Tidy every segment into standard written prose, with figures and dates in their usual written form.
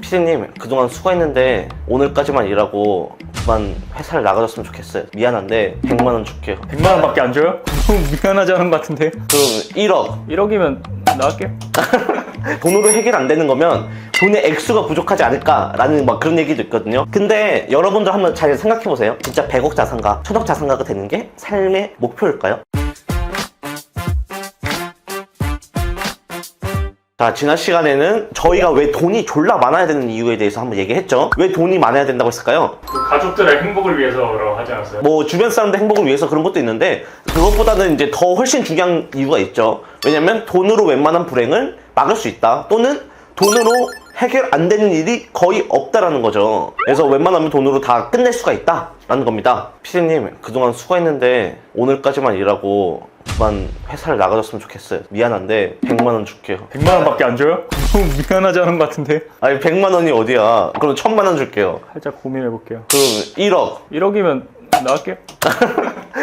피디님, 그동안 수고했는데 오늘까지만 일하고 그만 회사를 나가줬으면 좋겠어요. 미안한데 100만 원 줄게요. 100만 원밖에 안 줘요? 너무 미안하지 않은 것 같은데. 그럼 1억. 1억이면 나갈게요. 돈으로 해결 안 되는 거면 돈의 액수가 부족하지 않을까라는 막 그런 얘기도 있거든요. 근데 여러분들 한번 잘 생각해보세요. 진짜 100억 자산가, 1000억 자산가가 되는 게 삶의 목표일까요? 자, 지난 시간에는 저희가 왜 돈이 졸라 많아야 되는 이유에 대해서 한번 얘기했죠. 왜 돈이 많아야 된다고 했을까요? 그 가족들의 행복을 위해서라고 하지 않았어요? 뭐 주변 사람들 행복을 위해서 그런 것도 있는데 그것보다는 이제 더 훨씬 중요한 이유가 있죠. 왜냐면 돈으로 웬만한 불행을 막을 수 있다. 또는 돈으로 해결 안 되는 일이 거의 없다라는 거죠. 그래서 웬만하면 돈으로 다 끝낼 수가 있다라는 겁니다. 피디님, 그동안 수고했는데 오늘까지만 일하고 그만 회사를 나가줬으면 좋겠어요. 미안한데 100만 원 줄게요. 100만 원밖에 안 줘요? 너무 미안하지 않은 것 같은데. 아니 100만 원이 어디야. 그럼 1000만 원 줄게요. 살짝 고민해볼게요. 그럼 1억. 1억이면 나갈게요.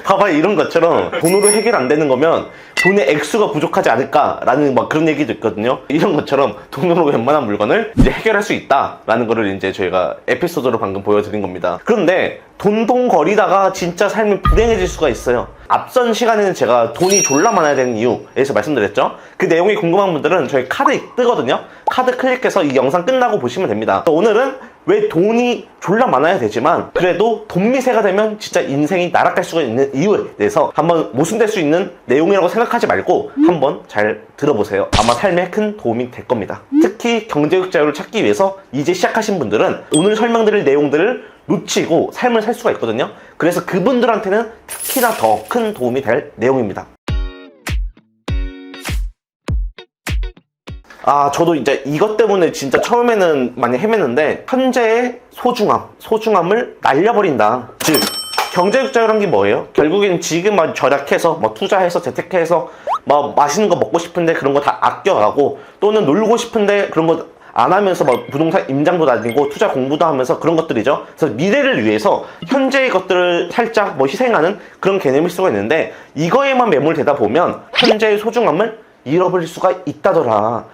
봐봐, 이런 것처럼 돈으로 해결 안 되는 거면 돈의 액수가 부족하지 않을까라는 막 그런 얘기도 있거든요. 이런 것처럼 돈으로 웬만한 물건을 이제 해결할 수 있다라는 거를 이제 저희가 에피소드로 방금 보여드린 겁니다. 그런데 돈돈거리다가 진짜 삶이 불행해질 수가 있어요. 앞선 시간에는 제가 돈이 졸라 많아야 되는 이유에서 말씀드렸죠. 그 내용이 궁금한 분들은 저희 카드 뜨거든요. 카드 클릭해서 이 영상 끝나고 보시면 됩니다. 오늘은 왜 돈이 졸라 많아야 되지만 그래도 돈 미세가 되면 진짜 인생이 나락갈 수가 있는 이유에 대해서 한번 모순될 수 있는 내용이라고 생각하지 말고 한번 잘 들어보세요. 아마 삶에 큰 도움이 될 겁니다. 특히 경제적 자유를 찾기 위해서 이제 시작하신 분들은 오늘 설명드릴 내용들을 놓치고 삶을 살 수가 있거든요. 그래서 그분들한테는 특히나 더 큰 도움이 될 내용입니다. 저도 이제 이것 때문에 진짜 처음에는 많이 헤맸는데 현재의 소중함을 날려버린다. 즉 경제적 자유란 게 뭐예요? 결국엔 지금 막 절약해서 뭐 투자해서 재테크해서 뭐 맛있는 거 먹고 싶은데 그런 거 다 아껴가고 또는 놀고 싶은데 그런 거 안 하면서 막 부동산 임장도 다니고 투자 공부도 하면서 그런 것들이죠. 그래서 미래를 위해서 현재의 것들을 살짝 뭐 희생하는 그런 개념일 수가 있는데 이거에만 매몰되다 보면 현재의 소중함을 잃어버릴 수가 있다더라.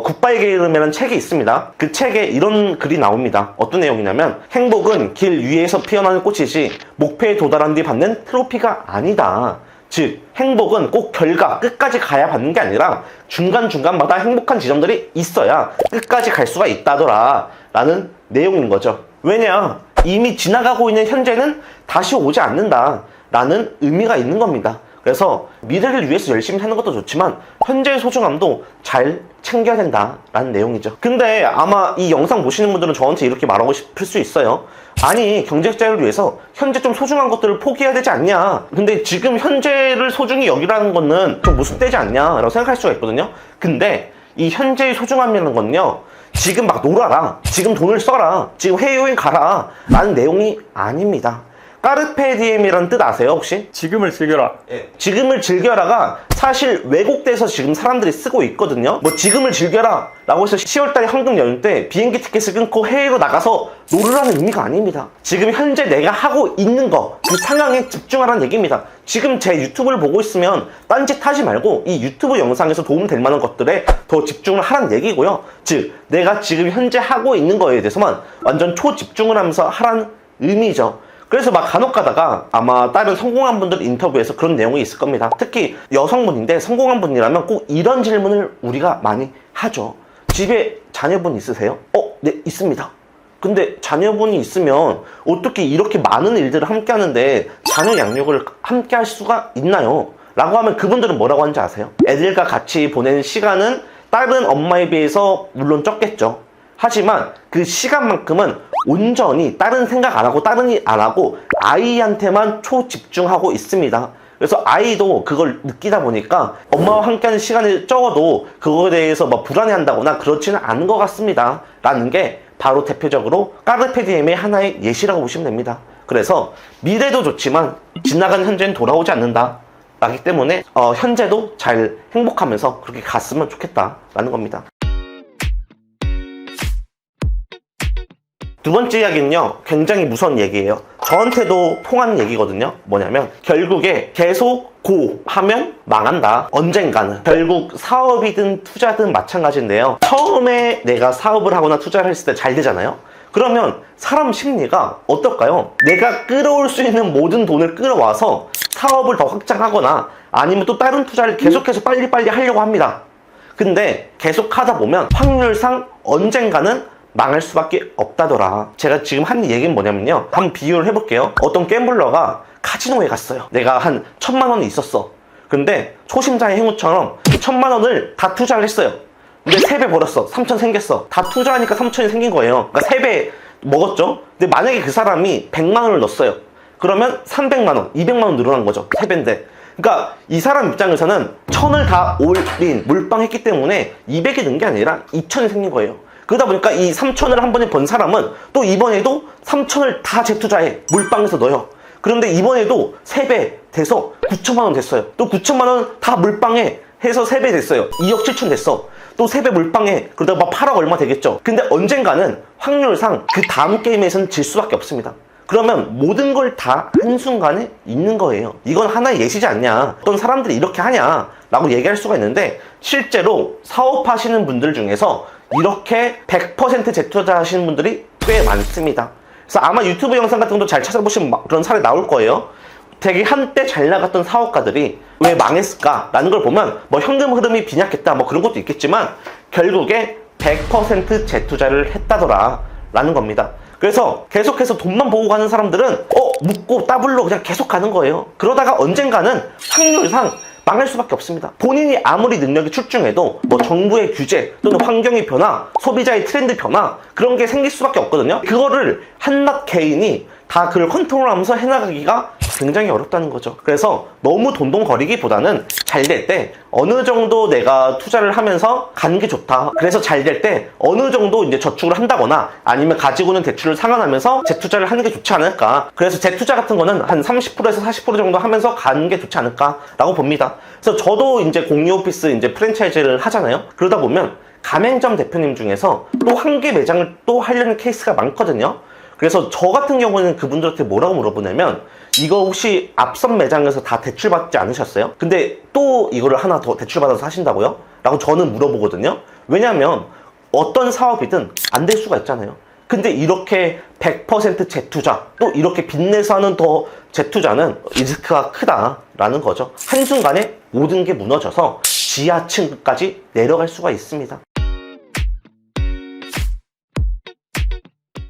굿바이 게으름이라는 책이 있습니다. 그 책에 이런 글이 나옵니다. 어떤 내용이냐면 행복은 길 위에서 피어나는 꽃이지 목표에 도달한 뒤 받는 트로피가 아니다. 즉 행복은 꼭 결과 끝까지 가야 받는 게 아니라 중간중간마다 행복한 지점들이 있어야 끝까지 갈 수가 있다더라 라는 내용인 거죠. 왜냐? 이미 지나가고 있는 현재는 다시 오지 않는다 라는 의미가 있는 겁니다. 그래서 미래를 위해서 열심히 사는 것도 좋지만 현재의 소중함도 잘 챙겨야 된다라는 내용이죠. 근데 아마 이 영상 보시는 분들은 저한테 이렇게 말하고 싶을 수 있어요. 아니, 경제적 자유를 위해서 현재 좀 소중한 것들을 포기해야 되지 않냐. 근데 지금 현재를 소중히 여기라는 거는 좀 무슨 때지 않냐 라고 생각할 수가 있거든요. 근데 이 현재의 소중함이라는 건요, 지금 막 놀아라, 지금 돈을 써라, 지금 해외여행 가라 라는 내용이 아닙니다. 까르페 디엠이라는 뜻 아세요 혹시? 지금을 즐겨라. 지금을 즐겨라가 사실 왜곡돼서 지금 사람들이 쓰고 있거든요. 뭐 지금을 즐겨라 라고 해서 10월달에 황금 연휴 때 비행기 티켓을 끊고 해외로 나가서 놀으라는 의미가 아닙니다. 지금 현재 내가 하고 있는 거, 그 상황에 집중하라는 얘기입니다. 지금 제 유튜브를 보고 있으면 딴짓 하지 말고 이 유튜브 영상에서 도움될 만한 것들에 더 집중을 하라는 얘기고요. 즉 내가 지금 현재 하고 있는 거에 대해서만 완전 초집중을 하면서 하라는 의미죠. 그래서 막 간혹 가다가 아마 다른 성공한 분들 인터뷰에서 그런 내용이 있을 겁니다. 특히 여성분인데 성공한 분이라면 꼭 이런 질문을 우리가 많이 하죠. 집에 자녀분 있으세요? 네, 있습니다. 근데 자녀분이 있으면 어떻게 이렇게 많은 일들을 함께 하는데 자녀 양육을 함께 할 수가 있나요? 라고 하면 그분들은 뭐라고 하는지 아세요? 애들과 같이 보내는 시간은 다른 엄마에 비해서 물론 적겠죠. 하지만 그 시간만큼은 온전히 다른 생각 안 하고 다른 일 안 하고 아이한테만 초집중하고 있습니다. 그래서 아이도 그걸 느끼다 보니까 엄마와 함께하는 시간이 적어도 그거에 대해서 막 불안해한다거나 그렇지는 않은 것 같습니다 라는 게 바로 대표적으로 까르페 디엠의 하나의 예시라고 보시면 됩니다. 그래서 미래도 좋지만 지나간 현재는 돌아오지 않는다 라기 때문에 현재도 잘 행복하면서 그렇게 갔으면 좋겠다 라는 겁니다. 두 번째 이야기는요, 굉장히 무서운 얘기예요. 저한테도 통하는 얘기거든요. 뭐냐면 결국에 계속 고 하면 망한다. 언젠가는. 결국 사업이든 투자든 마찬가지인데요. 처음에 내가 사업을 하거나 투자를 했을 때 잘 되잖아요. 그러면 사람 심리가 어떨까요? 내가 끌어올 수 있는 모든 돈을 끌어와서 사업을 더 확장하거나 아니면 또 다른 투자를 계속해서 빨리빨리 하려고 합니다. 근데 계속 하다 보면 확률상 언젠가는 망할 수밖에 없다더라. 제가 지금 한 얘기는 뭐냐면요, 한번 비유를 해볼게요. 어떤 갬블러가 카지노에 갔어요. 내가 한 1,000만 원이 있었어. 근데 초심자의 행운처럼 1,000만 원을 다 투자를 했어요. 근데 3배 벌었어. 3,000 생겼어. 다 투자하니까 3,000이 생긴 거예요. 그러니까 3배 먹었죠. 근데 만약에 그 사람이 100만 원을 넣었어요. 그러면 300만 원, 200만 원 늘어난 거죠. 3배인데. 그러니까 이 사람 입장에서는 1,000을 다 올인, 몰빵했기 때문에 200이 는 게 아니라 2,000이 생긴 거예요. 그러다 보니까 이 3,000을 한 번에 번 사람은 또 이번에도 3,000을 다 재투자해. 몰빵해서 넣어요. 그런데 이번에도 3배 돼서 9천만 원 됐어요. 또 9천만 원 다 몰빵해 해서 3배 됐어요. 2억 7천 됐어. 또 3배 몰빵해. 그러다가 막 8억 얼마 되겠죠. 근데 언젠가는 확률상 그 다음 게임에서는 질 수밖에 없습니다. 그러면 모든 걸 다 한순간에 잊는 거예요. 이건 하나의 예시지 않냐, 어떤 사람들이 이렇게 하냐 라고 얘기할 수가 있는데, 실제로 사업하시는 분들 중에서 이렇게 100% 재투자 하시는 분들이 꽤 많습니다. 그래서 아마 유튜브 영상 같은 것도 잘 찾아보시면 그런 사례 나올 거예요. 되게 한때 잘 나갔던 사업가들이 왜 망했을까 라는 걸 보면 뭐 현금 흐름이 빈약했다 뭐 그런 것도 있겠지만 결국에 100% 재투자를 했다더라 라는 겁니다. 그래서 계속해서 돈만 보고 가는 사람들은 묻고 따블로 그냥 계속 가는 거예요. 그러다가 언젠가는 확률상 망할 수밖에 없습니다. 본인이 아무리 능력이 출중해도 뭐 정부의 규제 또는 환경의 변화, 소비자의 트렌드 변화 그런 게 생길 수밖에 없거든요. 그거를 한낱 개인이 다 그걸 컨트롤하면서 해나가기가 굉장히 어렵다는 거죠. 그래서 너무 돈돈거리기보다는 잘 될 때 어느 정도 내가 투자를 하면서 가는 게 좋다. 그래서 잘 될 때 어느 정도 이제 저축을 한다거나 아니면 가지고 있는 대출을 상환하면서 재투자를 하는 게 좋지 않을까. 그래서 재투자 같은 거는 한 30%에서 40% 정도 하면서 가는 게 좋지 않을까라고 봅니다. 그래서 저도 이제 공유 오피스 이제 프랜차이즈를 하잖아요. 그러다 보면 가맹점 대표님 중에서 또 한 개 매장을 또 하려는 케이스가 많거든요. 그래서 저 같은 경우는 그분들한테 뭐라고 물어보냐면, 이거 혹시 앞선 매장에서 다 대출받지 않으셨어요? 근데 또 이거를 하나 더 대출받아서 하신다고요? 라고 저는 물어보거든요. 왜냐면 어떤 사업이든 안 될 수가 있잖아요. 근데 이렇게 100% 재투자, 또 이렇게 빚내서 하는 더 재투자는 리스크가 크다라는 거죠. 한순간에 모든 게 무너져서 지하층까지 내려갈 수가 있습니다.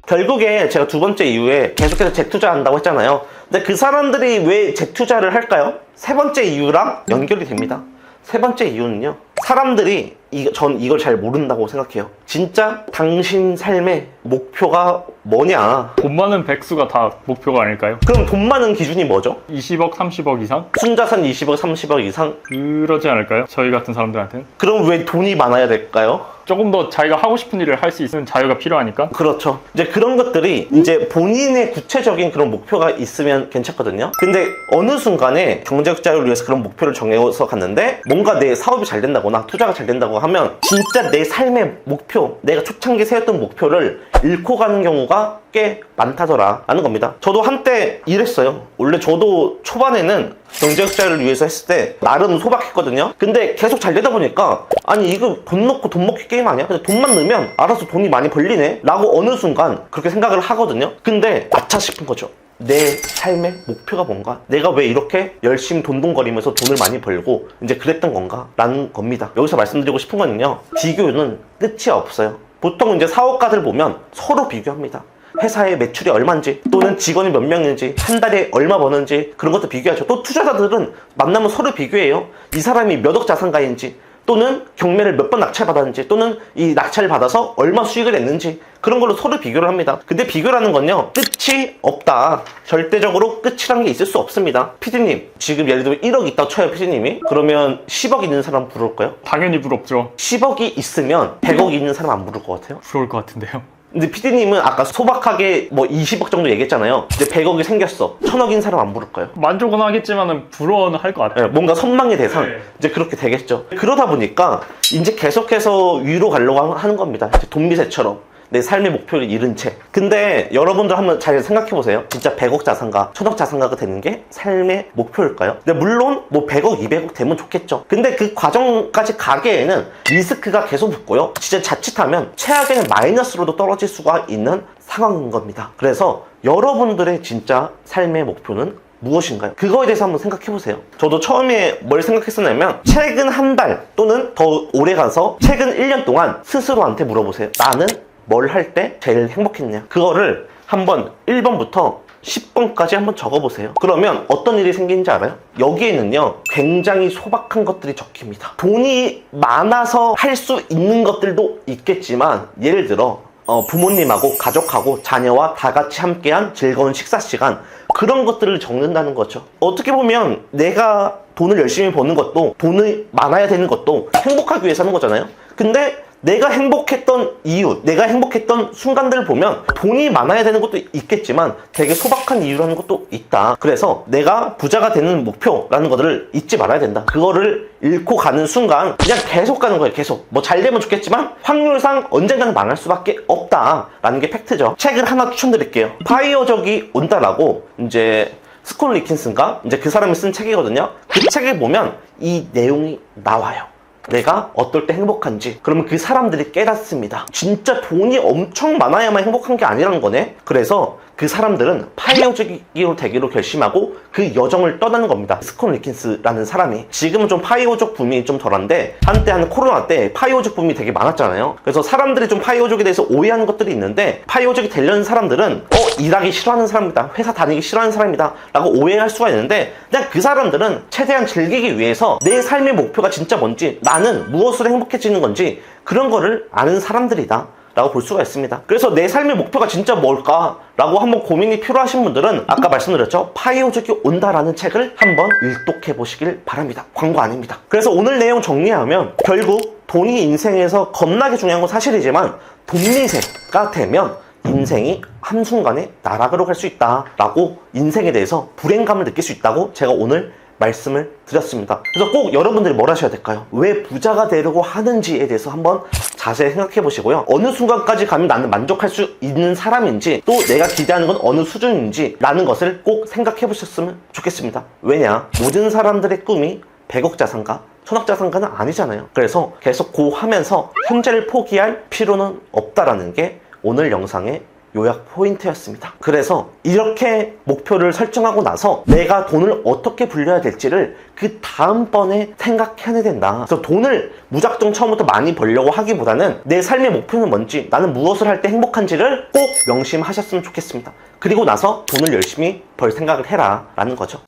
결국에 제가 두 번째 이유에 계속해서 재투자한다고 했잖아요. 근데 그 사람들이 왜 재투자를 할까요? 세 번째 이유랑 연결이 됩니다. 세 번째 이유는요, 사람들이 전 이걸 잘 모른다고 생각해요. 진짜 당신 삶의 목표가 뭐냐. 돈 많은 백수가 다 목표가 아닐까요? 그럼 돈 많은 기준이 뭐죠? 20억, 30억 이상? 순자산 20억, 30억 이상? 그러지 않을까요? 저희 같은 사람들한테는? 그럼 왜 돈이 많아야 될까요? 조금 더 자기가 하고 싶은 일을 할 수 있는 자유가 필요하니까? 그렇죠. 이제 그런 것들이 이제 본인의 구체적인 그런 목표가 있으면 괜찮거든요. 근데 어느 순간에 경제적자를 위해서 그런 목표를 정해서 갔는데 뭔가 내 사업이 잘 된다거나 투자가 잘 된다고 하면 진짜 내 삶의 목표, 내가 초창기에 세웠던 목표를 잃고 가는 경우가 꽤 많다더라 라는 겁니다. 저도 한때 이랬어요. 원래 저도 초반에는 경제적자를 위해서 했을 때 나름 소박했거든요. 근데 계속 잘 되다 보니까 아니 이거 돈 넣고 돈 먹기 게임 아니야? 근데 돈만 넣으면 알아서 돈이 많이 벌리네 라고 어느 순간 그렇게 생각을 하거든요. 근데 아차 싶은 거죠. 내 삶의 목표가 뭔가? 내가 왜 이렇게 열심히 돈돈거리면서 돈을 많이 벌고 이제 그랬던 건가? 라는 겁니다. 여기서 말씀드리고 싶은 거는요, 비교는 끝이 없어요. 보통 이제 사업가들 보면 서로 비교합니다. 회사의 매출이 얼마인지 또는 직원이 몇 명인지 한 달에 얼마 버는지 그런 것도 비교하죠. 또 투자자들은 만나면 서로 비교해요. 이 사람이 몇 억 자산가인지 또는 경매를 몇 번 낙찰받았는지 또는 이 낙찰을 받아서 얼마 수익을 냈는지 그런 걸로 서로 비교를 합니다. 근데 비교라는 건요, 끝이 없다. 절대적으로 끝이라는 게 있을 수 없습니다. 피디님, 지금 예를 들면 1억 있다고 쳐요, 피디님이. 그러면 10억 있는 사람 부러울까요? 당연히 부럽죠. 10억이 있으면 100억 있는 사람 안 부를 것 같아요? 부러울 것 같은데요. 근데 피디님은 아까 소박하게 뭐 20억 정도 얘기했잖아요. 근데 100억이 생겼어. 1000억인 사람 안 부를까요? 만족은 하겠지만은 부러워는 할 것 같아요. 네, 뭔가 선망의 대상. 네. 이제 그렇게 되겠죠. 그러다 보니까 이제 계속해서 위로 가려고 하는 겁니다. 이제 돈미세처럼. 내 삶의 목표를 잃은 채. 근데 여러분들 한번 잘 생각해보세요. 진짜 100억 자산가, 1000억 자산가가 되는 게 삶의 목표일까요? 근데 물론 뭐 100억, 200억 되면 좋겠죠. 근데 그 과정까지 가기에는 리스크가 계속 붙고요. 진짜 자칫하면 최악에는 마이너스로도 떨어질 수가 있는 상황인 겁니다. 그래서 여러분들의 진짜 삶의 목표는 무엇인가요? 그거에 대해서 한번 생각해보세요. 저도 처음에 뭘 생각했었냐면 최근 한 달 또는 더 오래 가서 최근 1년 동안 스스로한테 물어보세요. 나는 뭘 할 때 제일 행복했냐? 그거를 한번 1번부터 10번까지 한번 적어보세요. 그러면 어떤 일이 생기는지 알아요? 여기에는요 굉장히 소박한 것들이 적힙니다. 돈이 많아서 할 수 있는 것들도 있겠지만 예를 들어 부모님하고 가족하고 자녀와 다 같이 함께한 즐거운 식사 시간, 그런 것들을 적는다는 거죠. 어떻게 보면 내가 돈을 열심히 버는 것도, 돈이 많아야 되는 것도 행복하기 위해서 하는 거잖아요. 근데 내가 행복했던 이유, 내가 행복했던 순간들을 보면 돈이 많아야 되는 것도 있겠지만 되게 소박한 이유라는 것도 있다. 그래서 내가 부자가 되는 목표라는 것들을 잊지 말아야 된다. 그거를 잃고 가는 순간 그냥 계속 가는 거예요. 계속. 뭐 잘 되면 좋겠지만 확률상 언젠가는 망할 수밖에 없다라는 게 팩트죠. 책을 하나 추천드릴게요. 파이어족이 온다라고 이제 스콜 리킨슨가 이제 그 사람이 쓴 책이거든요. 그 책에 보면 이 내용이 나와요. 내가 어떨 때 행복한지. 그러면 그 사람들이 깨닫습니다. 진짜 돈이 엄청 많아야만 행복한 게 아니라는 거네. 그래서 그 사람들은 파이어족으로 되기로 결심하고 그 여정을 떠나는 겁니다. 스콘 리킨스라는 사람이. 지금은 좀 파이어족 붐이 좀 덜한데 한때 한 코로나 때 파이어족 붐이 되게 많았잖아요. 그래서 사람들이 좀 파이어족에 대해서 오해하는 것들이 있는데, 파이어족이 되려는 사람들은 일하기 싫어하는 사람이다, 회사 다니기 싫어하는 사람이다 라고 오해할 수가 있는데, 그냥 그 사람들은 최대한 즐기기 위해서 내 삶의 목표가 진짜 뭔지, 나는 무엇으로 행복해지는 건지 그런 거를 아는 사람들이다 라고 볼 수가 있습니다. 그래서 내 삶의 목표가 진짜 뭘까 라고 한번 고민이 필요하신 분들은 아까 말씀드렸죠, 파이어족이 온다라는 책을 한번 일독해 보시길 바랍니다. 광고 아닙니다. 그래서 오늘 내용 정리하면 결국 돈이 인생에서 겁나게 중요한 건 사실이지만 돈미세가 되면 인생이 한순간에 나락으로 갈 수 있다라고, 인생에 대해서 불행감을 느낄 수 있다고 제가 오늘 말씀을 드렸습니다. 그래서 꼭 여러분들이 뭘 하셔야 될까요? 왜 부자가 되려고 하는지에 대해서 한번 자세히 생각해 보시고요. 어느 순간까지 가면 나는 만족할 수 있는 사람인지, 또 내가 기대하는 건 어느 수준인지 라는 것을 꼭 생각해 보셨으면 좋겠습니다. 왜냐? 모든 사람들의 꿈이 100억 자산가, 1000억 자산가는 아니잖아요. 그래서 계속 고하면서 현재를 포기할 필요는 없다라는 게 오늘 영상의 요약 포인트였습니다. 그래서 이렇게 목표를 설정하고 나서 내가 돈을 어떻게 불려야 될지를 그 다음번에 생각해야 된다. 그래서 돈을 무작정 처음부터 많이 벌려고 하기보다는 내 삶의 목표는 뭔지, 나는 무엇을 할 때 행복한지를 꼭 명심하셨으면 좋겠습니다. 그리고 나서 돈을 열심히 벌 생각을 해라 라는 거죠.